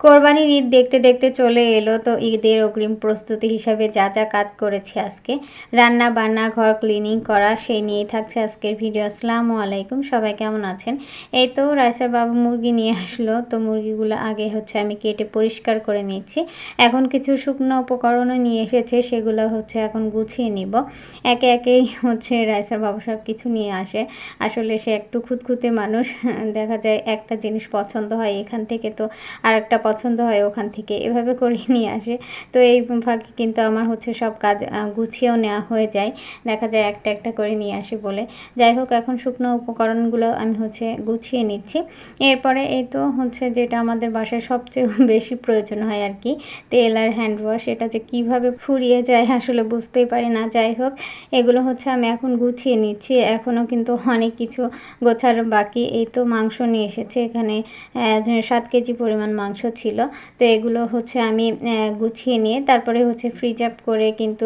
কোরবানির ঈদ দেখতে দেখতে চলে এলো, তো ঈদের অগ্রিম প্রস্তুতি হিসাবে যা যা কাজ করেছি আজকে, রান্না বান্না, ঘর ক্লিনিং করা, সেই নিয়েই থাকছে আজকের ভিডিও। আসসালামু আলাইকুম, সবাই কেমন আছেন? এই তো রাইসার বাবা মুরগি নিয়ে আসলো, তো মুরগিগুলো আগে হচ্ছে আমি কেটে পরিষ্কার করে নিচ্ছি। এখন কিছু শুকনো উপকরণও নিয়ে এসেছে, সেগুলো হচ্ছে এখন গুছিয়ে নিব। একে একেই হচ্ছে রাইসার বাবা সব কিছু নিয়ে আসে। আসলে সে একটু খুঁতখুঁতে মানুষ, দেখা যায় একটা জিনিস পছন্দ হয় এখান থেকে, তো আর একটা পছন্দ হয় ওখান থেকে, এভাবে করে নিয়ে আসে। তো এই ফাঁকে কিন্তু আমার হচ্ছে সব কাজ গুছিয়েও নেওয়া হয়ে যায়, দেখা যায় একটা একটা করে নিয়ে আসে বলে। যাই হোক, এখন শুকনো উপকরণগুলো আমি হচ্ছে গুছিয়ে নিচ্ছি। এরপরে এই তো হচ্ছে যেটা আমাদের বাসায় সবচেয়ে বেশি প্রয়োজন হয় আর কি, তেল আর হ্যান্ড ওয়াশ। এটা যে কীভাবে ফুরিয়ে যায় আসলে বুঝতেই পারি না। যাই হোক, এগুলো হচ্ছে আমি এখন গুছিয়ে নিচ্ছি। এখনও কিন্তু অনেক কিছু গোছার বাকি। এই তো মাংস নিয়ে এসেছে, এখানে 7 কেজি পরিমাণ মাংস ছিল। তো এগুলো হচ্ছে আমি গুছিয়ে নিয়ে তারপরে হচ্ছে ফ্রিজ আপ করে কিন্তু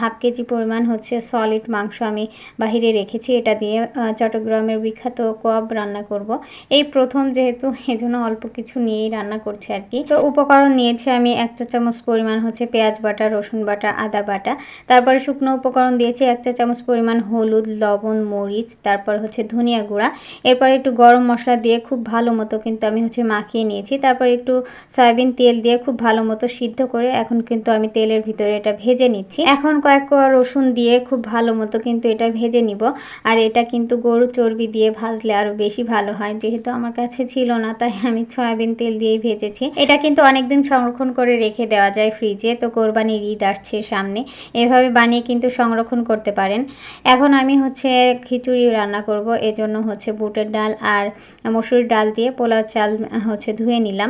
হাফ কেজি পরিমাণ হচ্ছে সলিড মাংস আমি বাহিরে রেখেছি। এটা দিয়ে চট্টগ্রামের বিখ্যাত কোয়াব রান্না করব। এই প্রথম যেহেতু, এজন্য অল্প কিছু নিয়েই রান্না করছি আর কি। তো উপকরণ নিয়েছি আমি 1 চা চামচ পরিমাণ হচ্ছে পেঁয়াজ বাটা, রসুন বাটা, আদা বাটা। তারপরে শুকনো উপকরণ দিয়েছি 1 চা চামচ পরিমাণ হলুদ, লবণ, মরিচ, তারপর হচ্ছে ধনিয়া গুঁড়া। এরপর একটু গরম মশলা দিয়ে খুব ভালো মতো কিন্তু আমি হচ্ছে মাখিয়ে নিয়েছি। তারপর একটু সয়াবিন তেল দিয়ে খুব ভালো মতো সিদ্ধ করে এখন কিন্তু আমি তেলের ভিতরে এটা ভেজে নিচ্ছি। এখন কয়েক কোয়া রসুন দিয়ে খুব ভালো মতো কিন্তু এটা ভেজে নিব। আর এটা কিন্তু গরু চর্বি দিয়ে ভাজলে আরও বেশি ভালো হয়, যেহেতু আমার কাছে ছিল না তাই আমি সয়াবিন তেল দিয়েই ভেজেছি। এটা কিন্তু অনেকদিন সংরক্ষণ করে রেখে দেওয়া যায় ফ্রিজে। তো কোরবানির ঈদ আসছে সামনে, এভাবে বানিয়ে কিন্তু সংরক্ষণ করতে পারেন। এখন আমি হচ্ছে খিচুড়ি রান্না করব, এজন্য হচ্ছে বুটের ডাল আর মসুর ডাল দিয়ে পোলাও চাল হচ্ছে ধুয়ে নিলাম।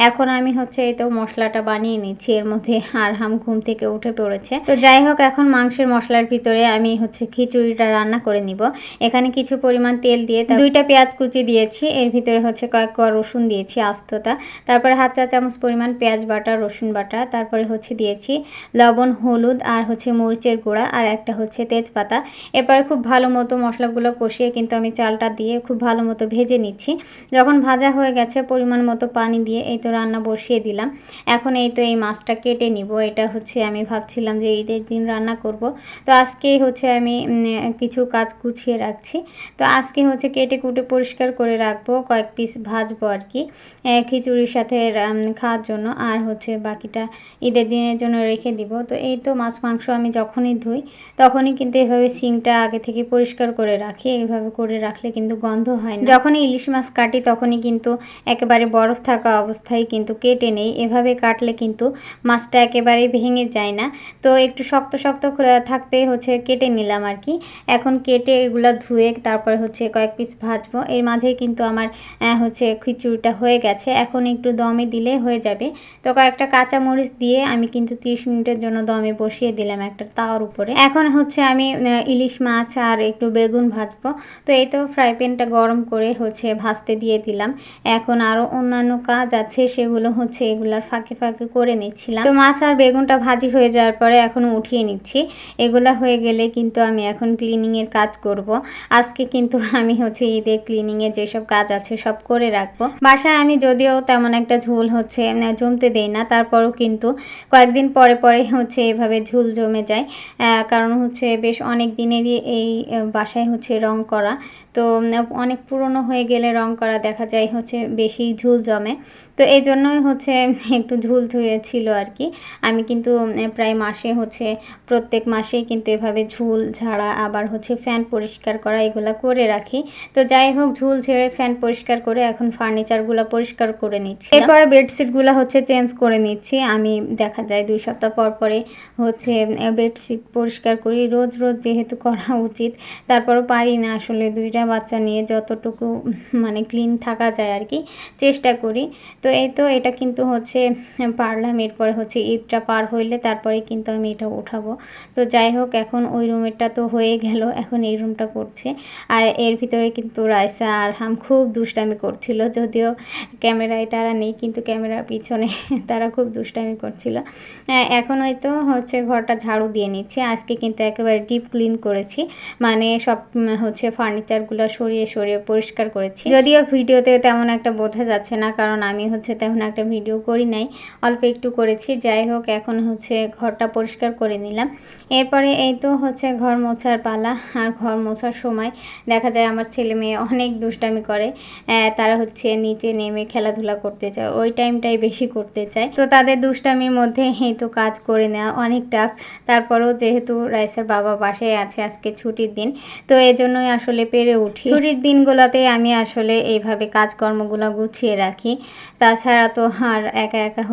এখন আমি হচ্ছে এই তো মশলাটা বানিয়ে নিচ্ছি। এর মধ্যে আরহাম ঘুম থেকে উঠে পড়েছে। তো যাই হোক, এখন মাংসের মশলার ভিতরে আমি হচ্ছে খিচুড়িটা রান্না করে নিব। এখানে কিছু পরিমাণ তেল দিয়ে 2টা পেঁয়াজ কুচি দিয়েছি, এর ভিতরে হচ্ছে কয়েক কোয়া রসুন দিয়েছি আস্তটা। তারপরে হাফ চা চামচ পরিমাণ পেঁয়াজ বাটা, রসুন বাটা, তারপরে হচ্ছে দিয়েছি লবণ, হলুদ আর হচ্ছে মরিচের গুঁড়া আর একটা হচ্ছে তেজপাতা। এরপরে খুব ভালো মতো মশলাগুলো কষিয়ে কিন্তু আমি চালটা দিয়ে খুব ভালো মতো ভেজে নিচ্ছি। যখন ভাজা হয়ে গেছে পরিমাণ মতো পানি দিয়ে এই তো রান্না বসিয়ে দিলাম। এখন এই তো এই মাছটা কেটে নিব। এটা হচ্ছে আমি ভাবছিলাম যে ঈদের দিন রান্না করব, তো আজকেই হচ্ছে আমি কিছু কাজ গুছিয়ে রাখছি। তো আজকে হচ্ছে কেটে কুটে পরিষ্কার করে রাখবো, কয়েক পিস ভাজবো আর কি খিচুড়ির সাথে খাওয়ার জন্য, আর হচ্ছে বাকিটা ঈদের দিনের জন্য রেখে দিব। তো এই তো মাছ মাংস আমি যখনই ধুই তখনই কিন্তু এভাবে সিংটা আগে থেকে পরিষ্কার করে রাখি। এইভাবে করে রাখলে কিন্তু গন্ধ হয় না। যখনই ইলিশ মাছ কাটি তখনই কিন্তু একেবারে বরফ থাকা অবস্থায় কিন্তু কেটে নেই। এভাবে কাটলে কিন্তু মাছটা একেবারেই ভেঙে যায় না। তো একটু শক্ত শক্ত থাকতে হচ্ছে কেটে নিলাম আর কি। এখন কেটে এগুলো ধুয়ে তারপরে হচ্ছে কয়েক পিস ভাজবো। এর মাঝেই কিন্তু আমার হচ্ছে খিচুড়িটা হয়ে গেছে। এখন একটু দমে দিলে হয়ে যাবে। তো কয়েকটা কাঁচা মরিচ দিয়ে আমি কিন্তু 30 মিনিটের জন্য দমে বসিয়ে দিলাম একটা তাওয়ার উপরে। এখন হচ্ছে আমি ইলিশ মাছ আর একটু বেগুন ভাজবো। তো এই তো ফ্রাই প্যানটা গরম করে হচ্ছে ভাজতে দিয়ে দিলাম। এখন আরও অন্যান্য কাজ আছে, সেগুলো হচ্ছে এগুলার ফাঁকে ফাঁকে করে নিচ্ছিলাম। তো মাছ আর বেগুনটা ভাজি হয়ে যাওয়ার পরে এখন উঠিয়ে নিচ্ছি। এগুলা হয়ে গেলে কিন্তু আমি এখন ক্লিনিংয়ের কাজ করব। আজকে কিন্তু আমি হচ্ছে ঈদের ক্লিনিংয়ে যেসব কাজ আছে সব করে রাখবো। বাসায় আমি যদিও তেমন একটা ঝুল হচ্ছে জমতে দেই না, তারপরও কিন্তু কয়েকদিন পরে পরে হচ্ছে এভাবে ঝুল জমে যায়। কারণ হচ্ছে বেশ অনেক দিনেরই এই বাসায় হচ্ছে রং করা, তো অনেক পুরনো হয়ে গেলে রং করা দেখা যায় হচ্ছে বেশি ঝুল জমে। তো এই জন্যই হচ্ছে একটু ঝুল ছিল আর কি। আমি কিন্তু প্রায় মাসে হচ্ছে প্রত্যেক মাসেই কিন্তু এভাবে ঝুল ঝাড়া আবার হচ্ছে ফ্যান পরিষ্কার করা এগুলো করে রাখি। তো যাই হোক, ঝুল ঝেড়ে ফ্যান পরিষ্কার করে এখন ফার্নিচারগুলো পরিষ্কার করে নিচ্ছি। এরপরে বেডশিটগুলো হচ্ছে চেঞ্জ করে নিচ্ছি। আমি দেখা যায় 2 সপ্তাহ পর পরে হচ্ছে বেডশিট পরিষ্কার করি। রোজ রোজ যেহেতু করা উচিত, তারপরও পারি না আসলে। 2টা বাচ্চা নিয়ে যতটুকু মানে ক্লিন থাকা যায় আর কি চেষ্টা করি। তো এই তো এটা কিন্তু হচ্ছে পারলাম। এরপরে হচ্ছে ঈদটা পার হইলে তারপরে কিন্তু আমি এটা উঠাবো। তো যাই হোক, এখন ওই রুমেরটা তো হয়ে গেল, এখন এই রুমটা করছে। আর এর ভিতরে কিন্তু রাইসা আর হাম খুব দুষ্টামি করছিল, যদিও ক্যামেরায় তারা নেই কিন্তু ক্যামেরার পিছনে তারা খুব দুষ্টামি করছিল। এখন হয়তো হচ্ছে ঘরটা ঝাড়ু দিয়ে নিচ্ছি। আজকে কিন্তু একেবারে ডিপ ক্লিন করেছি, মানে সব হচ্ছে ফার্নিচারগুলো কাপগুলো সরিয়ে সরিয়ে পরিষ্কার করেছি। যদিও ভিডিওতে তেমন একটা বোঝা যাচ্ছে না, কারণ আমি তেমন একটা ভিডিও করি নাই, অল্প একটু করেছি। যাই হোক, এখন ঘরটা পরিষ্কার করে নিলাম। এরপরে এই তো ঘর মোছার পালা। আর ঘর মোছার সময় দেখা যায় আমার ছেলে মেয়ে অনেক দুষ্টামি করে। তারা নিচে নেমে খেলাধুলা করতে চায়, ওই টাইমটাই বেশি করতে চায়। তো তাদের দুষ্টামির মধ্যে এই তো কাজ করে নেওয়া অনেক টাফ। তারপরেও যেহেতু রাইসার বাবা বাসায় আছে, আজকে ছুটির দিন, তো এজন্যই পেরে উঠি। ছুটির দিনগুলোতে আমি এইভাবে কাজকর্মগুলো গুছিয়ে রাখি। তাছাড়া তো আর একা একা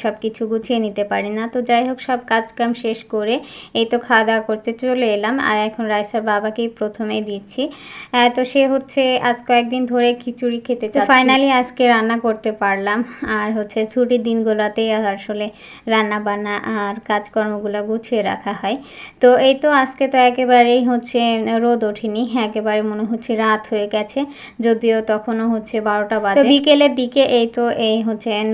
সব কিছু গুছিয়ে নিতে পারি না। তো যাই হোক, সব কাজকাম শেষ করে এই তো খাওয়া দাওয়া করতে চলে এলাম। আর এখন রাইসার বাবাকেই প্রথমেই দিচ্ছি। তো সে আজ কয়েকদিন ধরে খিচুড়ি খেতে চাচ্ছে। ফাইনালি আজকে রান্না করতে পারলাম। আর ছুটির দিনগুলোতেই রান্না বান্না আর কাজকর্মগুলো গুছিয়ে রাখা হয়। তো এই তো আজকে তো একেবারেই রোদ ওঠেনি, একেবারে মনে রাত হয়ে গেছে, যদিও তখনও 12টা বাজে। তো বিকেলের দিকে এই তো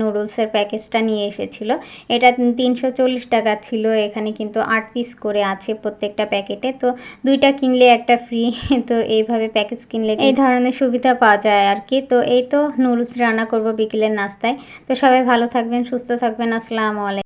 নুডলসের প্যাকেজটা নিয়ে এসেছিল। এটা 340 টাকা ছিল। এখানে কিন্তু 8 পিস করে আছে প্রত্যেকটা প্যাকেটে। তো 2টা কিনলে একটা ফ্রি। তো এইভাবে প্যাকেজ কিনলে এই ধরনের সুবিধা পাওয়া যায় আর কি। তো এই তো নুডলস রান্না করব বিকেলের নাস্তায়। তো সবাই ভালো থাকবেন, সুস্থ থাকবেন। আসসালামু আলাইকুম।